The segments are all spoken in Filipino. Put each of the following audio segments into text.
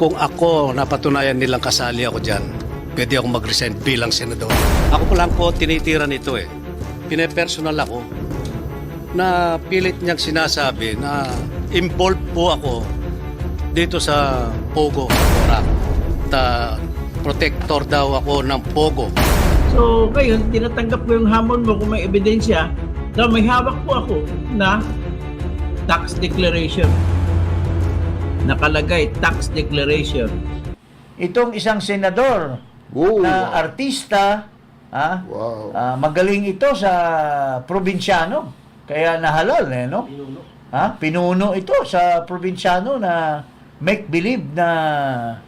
Kung ako napatunayan nilang kasali ako dyan, pwede ako mag-resign bilang senador. Ako po lang po tinitira nito eh. Pinepersonal ako na pilit niyang sinasabi na involved po ako dito sa Pogo. Protector daw ako ng Pogo. So, ngayon, tinatanggap ko yung hamon mo kung may ebidensya na may hawak po ako na tax declaration. Nakalagay, tax declaration. Itong isang senador na artista, magaling ito sa probinsyano. Kaya nahalal, no? Pinuno ito sa probinsyano na make-believe na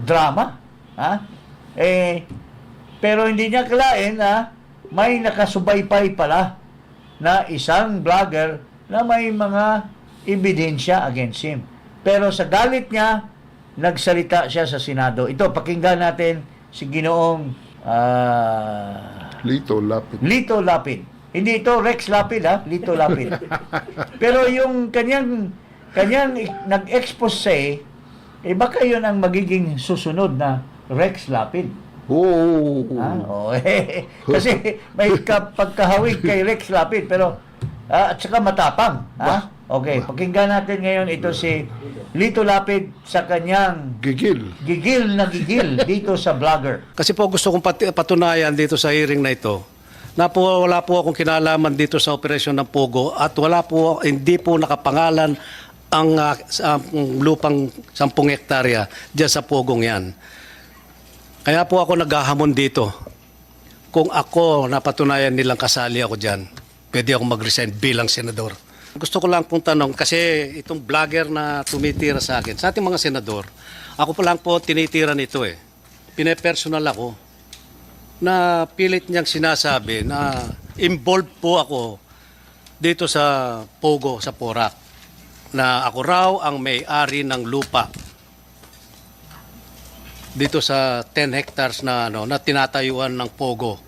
drama. Pero hindi niya kalain na may nakasubaypay pala na isang vlogger na may mga ebidensya against him. Pero sa galit niya, nagsalita siya sa Senado. Ito, pakinggan natin si Ginoong Lito Lapid. Lito Lapid. Hindi ito Rex Lapid, ha? Lito Lapid. Pero yung kanyang nag-expose, baka yun ang magiging susunod na Rex Lapid. Kasi may pagkahawig kay Rex Lapid, pero at saka matapang. Okay, pakinggan natin ngayon ito si Lito Lapid sa kanyang gigil na gigil dito sa vlogger. Kasi po gusto kong patunayan dito sa hearing na ito na wala po akong kinalaman dito sa operasyon ng Pogo at hindi po nakapangalan ang lupang 10 hektarya dyan sa Pogong yan. Kaya po ako naghahamon dito. Kung ako napatunayan nilang kasali ako dyan, pwede ako mag-resign bilang senador. Gusto ko lang pong tanong, kasi itong vlogger na tumitira sa akin, sa ating mga senador, ako pa lang po tinitira nito eh. Pinepersonal ako na pilit niyang sinasabi na involved po ako dito sa Pogo, sa Porac, na ako raw ang may-ari ng lupa dito sa 10 hectares na tinatayuan ng Pogo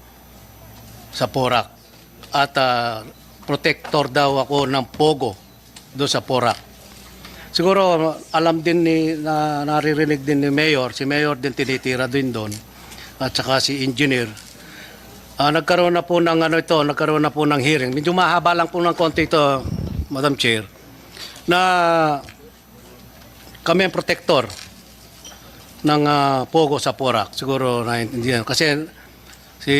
sa Porac. At protector daw ako ng Pogo doon sa Porac. Siguro alam din naririnig din ni Mayor, si Mayor din tinitira din doon, at saka si Engineer. Nagkaroon na po ng hearing. Medyo mahaba lang po ng konti ito, Madam Chair, na kami ang protector ng Pogo sa Porac. Siguro naiintindihan. Kasi si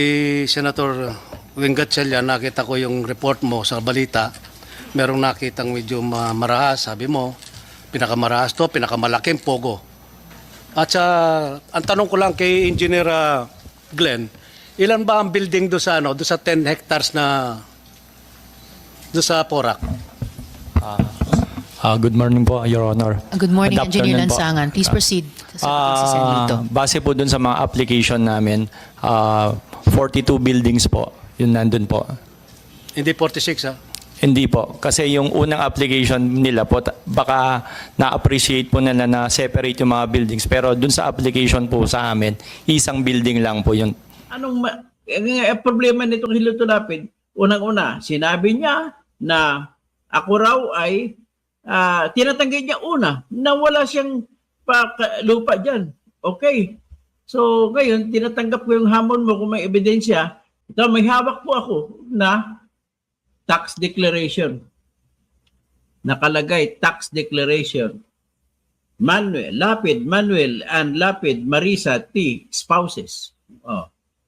Senator Wing Gatchalian, nakita ko yung report mo sa balita. Merong nakitang medyo marahas, sabi mo, pinakamarahas to, pinakamalaking Pogo. At ang tanong ko lang kay Engineer Glenn, ilan ba ang building do sa 10 hectares na do sa Porac? Good morning po, Your Honor. Good morning, Good Engineer afternoon po. Lansangan. Please proceed. Base po dun sa mga application namin, 42 buildings po, yun nandun po. Hindi 46 ha? Hindi po, kasi yung unang application nila po, baka na-appreciate po nila na separate yung mga buildings. Pero dun sa application po sa amin, isang building lang po yun. Problema nitong Lito Lapid? Unang-una, sinabi niya na ako raw ay tinatanggi niya na wala siyang lupa dyan. Okay. So, ngayon, tinatanggap ko yung hamon mo kung may ebidensya. Ito, may hawak po ako na tax declaration. Nakalagay, tax declaration. Lapid Manuel and Lapid Marisa T. Spouses.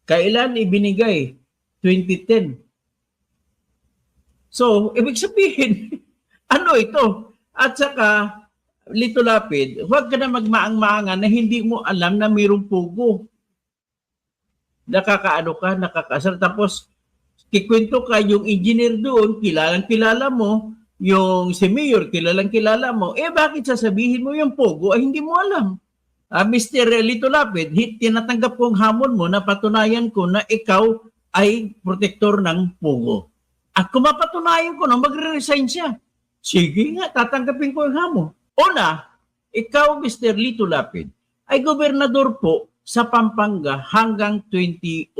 Kailan ibinigay? 2010. So, ibig sabihin, ano ito? At saka, Lito Lapid, huwag ka na magmaang-maangan na hindi mo alam na mayroong Pogo. Nakakasar. Tapos, kikwento ka yung engineer doon, kilalang-kilala mo, yung si Mayor, kilalang-kilala mo, bakit sasabihin mo yung Pogo ay hindi mo alam? Mr. Lito Lapid, tinatanggap ko ang hamon mo na patunayan ko na ikaw ay protector ng Pogo. At kung mapatunayan ko na magre-resign siya, sige nga, tatanggapin ko yung hamon. Una, ikaw, Mr. Lito Lapid, ay gobernador po sa Pampanga hanggang 2004.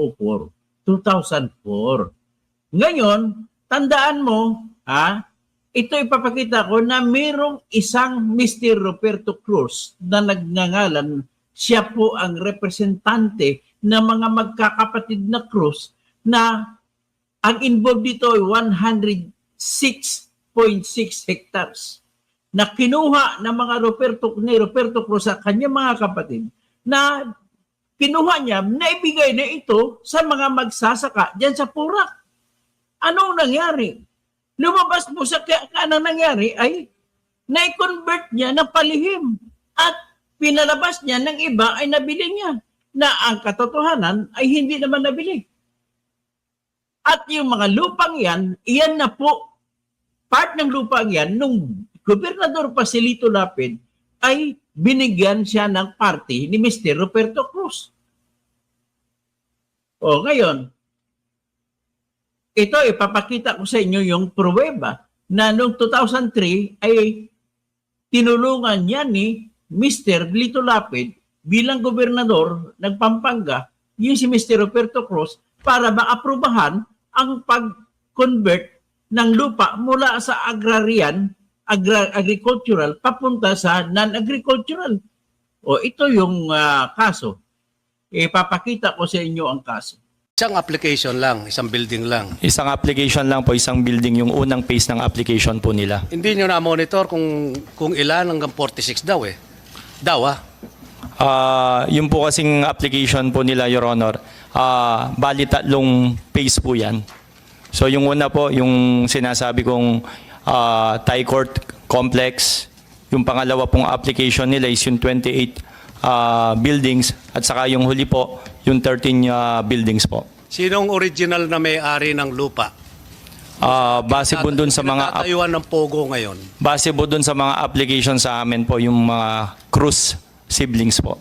Ngayon, tandaan mo, ito ipapakita ko na mayroong isang Mr. Roberto Cruz na nagngangalan, siya po ang representante ng mga magkakapatid na Cruz na ang involved dito ay 106.6 hectares na kinuha ng mga Roberto Cruz sa kanyang mga kapatid na kinuha niya, naibigay na ito sa mga magsasaka diyan sa Purak. Anong nangyari? Lumabas po sa kanang nangyari ay na-convert niya ng palihim at pinalabas niya ng iba ay nabili niya na ang katotohanan ay hindi naman nabili. At yung mga lupang yan, iyan na po, part ng lupang yan, nung Gobernador pa si Lito Lapid, ay binigyan siya ng party ni Mr. Roberto Cruz. O ngayon, ito ipapakita ko sa inyo yung pruweba na noong 2003 ay tinulungan niya ni Mr. Lito Lapid bilang gobernador ng Pampanga, yung si Mr. Roberto Cruz, para maaprubahan ang pag-convert ng lupa mula sa agricultural papunta sa non-agricultural. O ito yung kaso. Ipapakita ko sa inyo ang kaso. Isang application lang, isang building lang. Isang application lang po, isang building, yung unang phase ng application po nila. Hindi nyo na-monitor kung ilan hanggang 46 daw eh. Daw Yung po kasing application po nila, Your Honor, bali 3 phase po yan. So yung una po, yung sinasabi kong Thai Court Complex, yung pangalawa pong application nila is yung 28 buildings, at saka yung huli po, yung 13 buildings po. Sinong original na may-ari ng lupa? Base po dun sa mga Pinatayuan ng Pogo ngayon. base po dun sa mga application sa amin po, yung mga Cruz siblings po.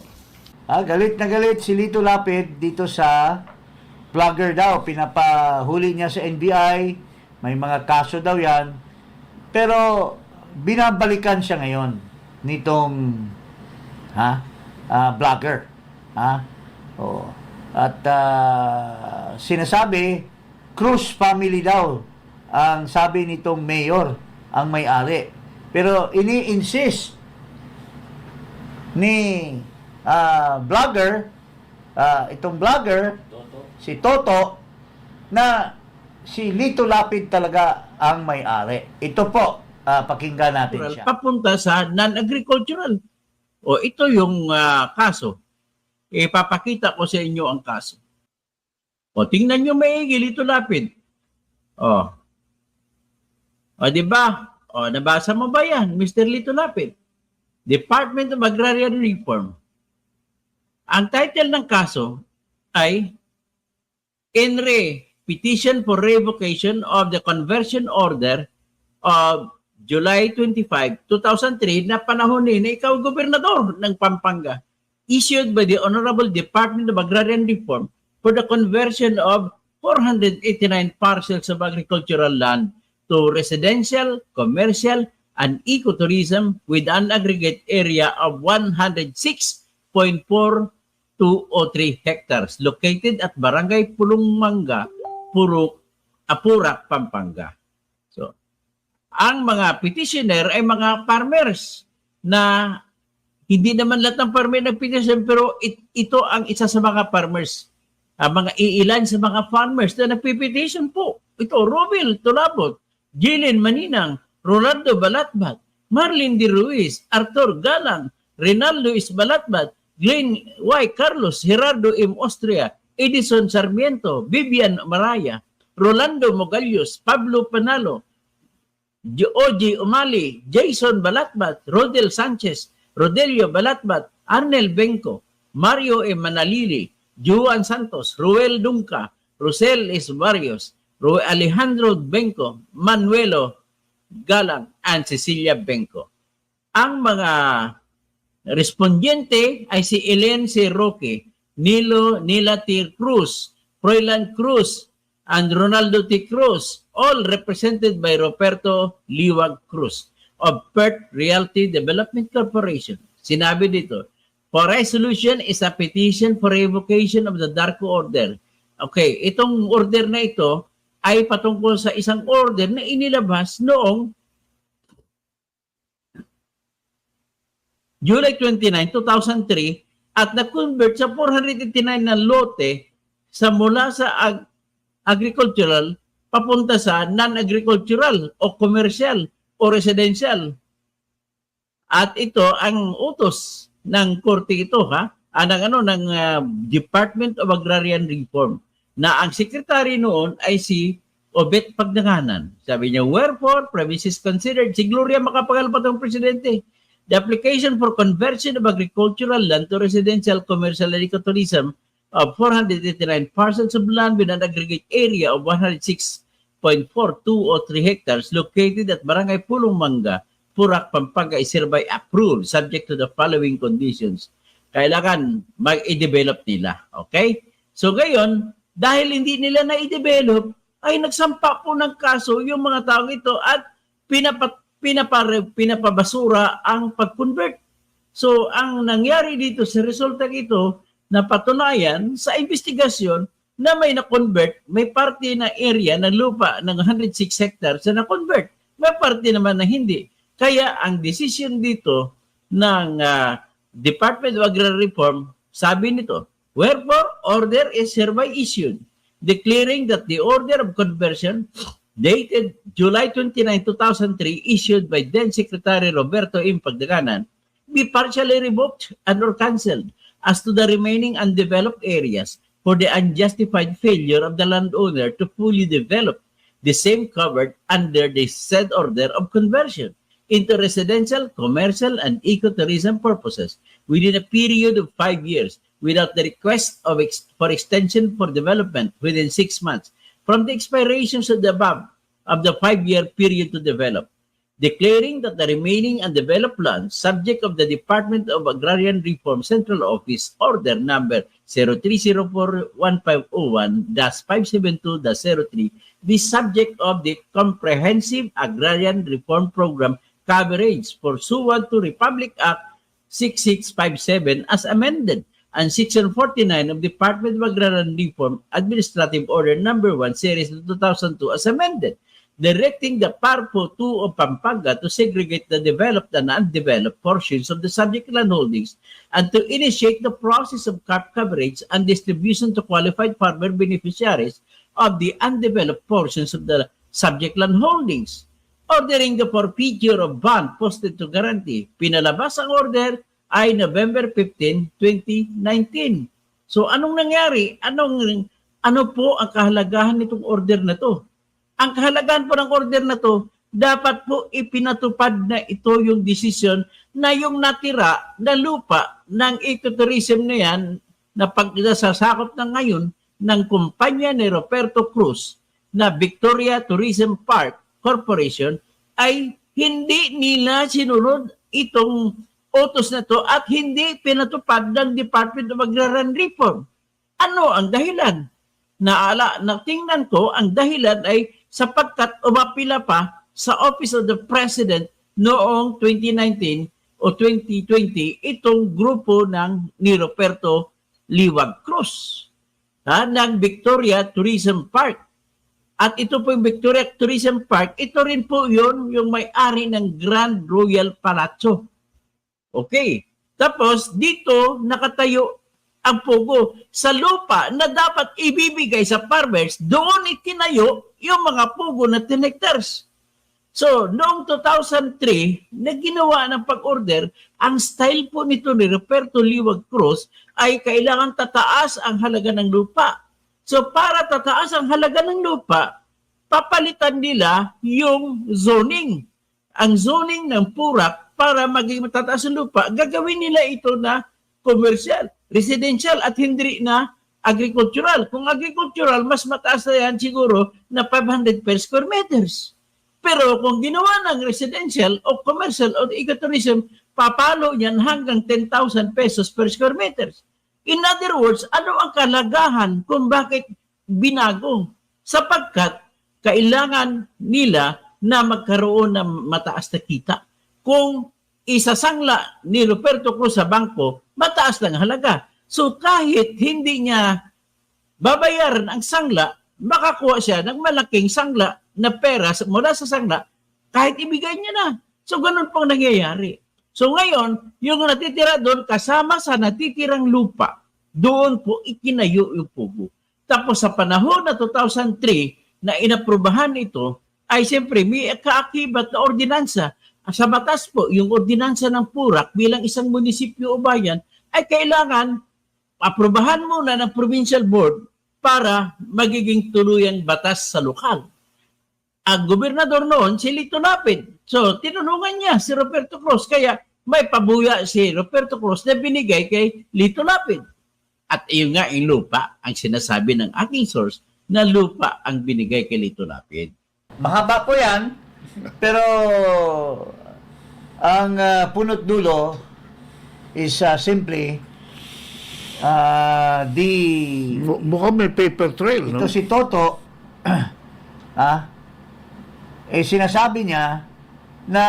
Galit na galit si Lito Lapid dito sa vlogger daw. Pinapahuli niya sa NBI. May mga kaso daw yan. Pero binabalikan siya ngayon nitong vlogger. Oh. At sinasabi, Cruz family daw ang sabi nitong mayor ang may-ari. Pero ini-insist ni vlogger, itong vlogger, si Toto, na si Lito Lapid talaga ang may-ari. Ito po, pakinggan natin siya. Papunta sa non-agricultural. O ito yung kaso. Ipapakita ko sa inyo ang kaso. O tingnan nyo maigi, Lito Lapid. O di ba? O nabasa mo ba yan, Mr. Lito Lapid? Department of Agrarian Reform. Ang title ng kaso ay Petition for Revocation of the Conversion Order of July 25, 2003 na panahon na ikaw gobernador ng Pampanga, issued by the Honorable Department of Agrarian Reform for the conversion of 489 parcels of agricultural land to residential, commercial, and ecotourism with an aggregate area of 106.4203 hectares located at Barangay Pulongmanga, Purak, Pampanga. So, ang mga petitioner ay mga farmers na hindi naman lahat ng farmer nag-petition, pero ito ang isa sa mga farmers, mga iilan sa mga farmers na nag-petition po. Ito, Romel Tolabot, Jillian Maninang, Rolando Balatbat, Marlene De Ruiz, Arthur Galang, Rinaldo Isbalatbat, Glenn Y. Carlos, Gerardo M. Austria, Edison Sarmiento, Vivian Maraya, Rolando Mogalios, Pablo Panalo, Oji Umali, Jason Balatbat, Rodel Sanchez, Rodelio Balatbat, Arnel Benco, Mario M. Manalili, Juan Santos, Ruel Dunca, Rosel S. Barrios, Alejandro Benco, Manuelo Galang, and Cecilia Benco. Ang mga respondiente ay si Ellen C. Roque, Nila T. Cruz, Froilan Cruz, and Ronaldo T. Cruz, all represented by Roberto Liwag Cruz of Perth Realty Development Corporation. Sinabi dito, for resolution is a petition for revocation of the DARCO order. Okay, itong order na ito ay patungkol sa isang order na inilabas noong July 29, 2003 at na-convert sa 489 na lote sa mula sa agricultural papunta sa non-agricultural o commercial o residential. At ito ang utos ng korte ito ng Department of Agrarian Reform na ang sekretary noon ay si Obet Pagdanganan. Sabi niya, wherefore, premises considered, si Gloria Macapagal pa itong presidente, the application for conversion of agricultural land to residential, commercial, and ecotourism of 489 parcels of land with an aggregate area of 106.42 or 3 hectares located at Barangay Pulong Manga, Purac, Pampanga is hereby approved subject to the following conditions. Kailangan mag-i-develop nila. Okay? So ngayon, dahil hindi nila na-i-develop, ay nagsampa po ng kaso yung mga taong ito at pinapabasura ang pag-convert. So ang nangyari dito sa resulta ito, napatunayan sa investigasyon na may na-convert, may parte na area ng lupa ng 106 hectares na na-convert. May parte naman na hindi. Kaya ang decision dito ng Department of Agrarian Reform, sabi nito, wherefore, order is hereby issued, declaring that the order of conversion dated July 29, 2003, issued by then Secretary Roberto M. Pagdanganan, be partially revoked and or cancelled as to the remaining undeveloped areas for the unjustified failure of the landowner to fully develop the same covered under the said order of conversion into residential, commercial, and ecotourism purposes within a period of 5 years without the request for extension for development within 6 months from the expirations of the above of the 5-year period to develop, declaring that the remaining undeveloped lands subject of the Department of Agrarian Reform Central Office Order Number 0304-1501-572-03 be subject of the Comprehensive Agrarian Reform Program coverage pursuant to Republic Act 6657 as amended and Section 49 of Department of Agrarian Reform Administrative Order Number 1 Series 2002 as amended, directing the PARPO 2 of Pampanga to segregate the developed and undeveloped portions of the subject land holdings and to initiate the process of CARP coverage and distribution to qualified farmer beneficiaries of the undeveloped portions of the subject land holdings. Ordering the forfeiture of bond posted to guarantee. Pinalabas ang order ay November 15, 2019. So anong nangyari? Ano po ang kahalagahan nitong order na to? Ang kahalagahan po ng order na to, dapat po ipinatupad na ito yung desisyon na yung natira na lupa ng ecotourism na yan na pagsasakop na ngayon ng kumpanya ni Roberto Cruz na Victoria Tourism Park Corporation ay hindi nila sinunod itong utos na to at hindi pinatupad ng Department of Agrarian Reform. Ano ang dahilan? Tingnan ko, ang dahilan ay sapagkat umapila pa sa Office of the President noong 2019 o 2020 itong grupo ni Roberto Liwag Cruz ng Victoria Tourism Park. At ito po yung Victoria Tourism Park, ito rin po yung may-ari ng Grand Royal Palazzo. Okay. Tapos dito nakatayo ang Pogo sa lupa na dapat ibibigay sa farmers, doon itinayo yung mga Pogo na 10 hectares. So, noong 2003, na ginawa ng pag-order, ang style po nito ni Roberto Liwag Cruz ay kailangan tataas ang halaga ng lupa. So, para tataas ang halaga ng lupa, papalitan nila yung zoning. Ang zoning ng Purac para maging matataas ang lupa, gagawin nila ito na commercial, residential at hindi na agricultural. Kung agricultural, mas mataas na yan siguro na 500 per square meters. Pero kung ginawa ng residential o commercial o ecotourism, papalo yan hanggang 10,000 pesos per square meters. In other words, ano ang kalagahan kung bakit binago? Sapagkat kailangan nila na magkaroon ng mataas na kita. Kung isasangla ni Roberto Cruz sa bangko, mataas lang halaga. So kahit hindi niya babayaran ang sangla, makakuha siya ng malaking sangla na pera mula sa sangla kahit ibigay niya na. So ganun pong nangyayari. So ngayon, yung natitira doon, kasama sa natitirang lupa, doon po ikinayo yung Pogo. Tapos sa panahon na 2003 na inaprubahan ito, ay siyempre may kaakibat na ordinansa. Sa batas po, yung ordinansa ng Purak bilang isang munisipyo o bayan ay kailangan aprubahan muna ng provincial board para magiging tuluyang batas sa lokal. Ang gobernador noon, si Lito Lapid. So, tinulungan niya si Roberto Cruz. Kaya may pabuya si Roberto Cruz na binigay kay Lito Lapid. At iyon nga yung lupa, ang sinasabi ng aking source, na lupa ang binigay kay Lito Lapid. Mahaba po yan, pero ang punot dulo is simply the Mukhang may paper trail, no? ito si Toto sinasabi niya na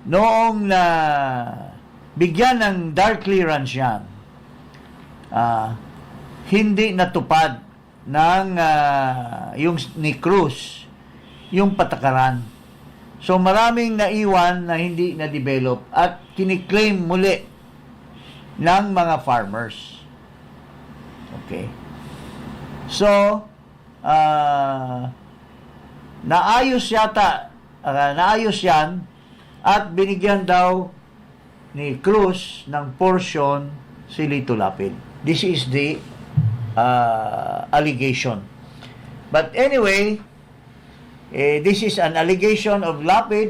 noong na bigyan ng dark clearance yan, hindi natupad ng yung ni Cruz yung patakaran. So maraming naiwan na hindi na-develop at kiniklaim muli ng mga farmers. Okay. So, naayos yan at binigyan daw ni Cruz ng portion si Lito Lapid. This is the allegation. But anyway, this is an allegation of Lapid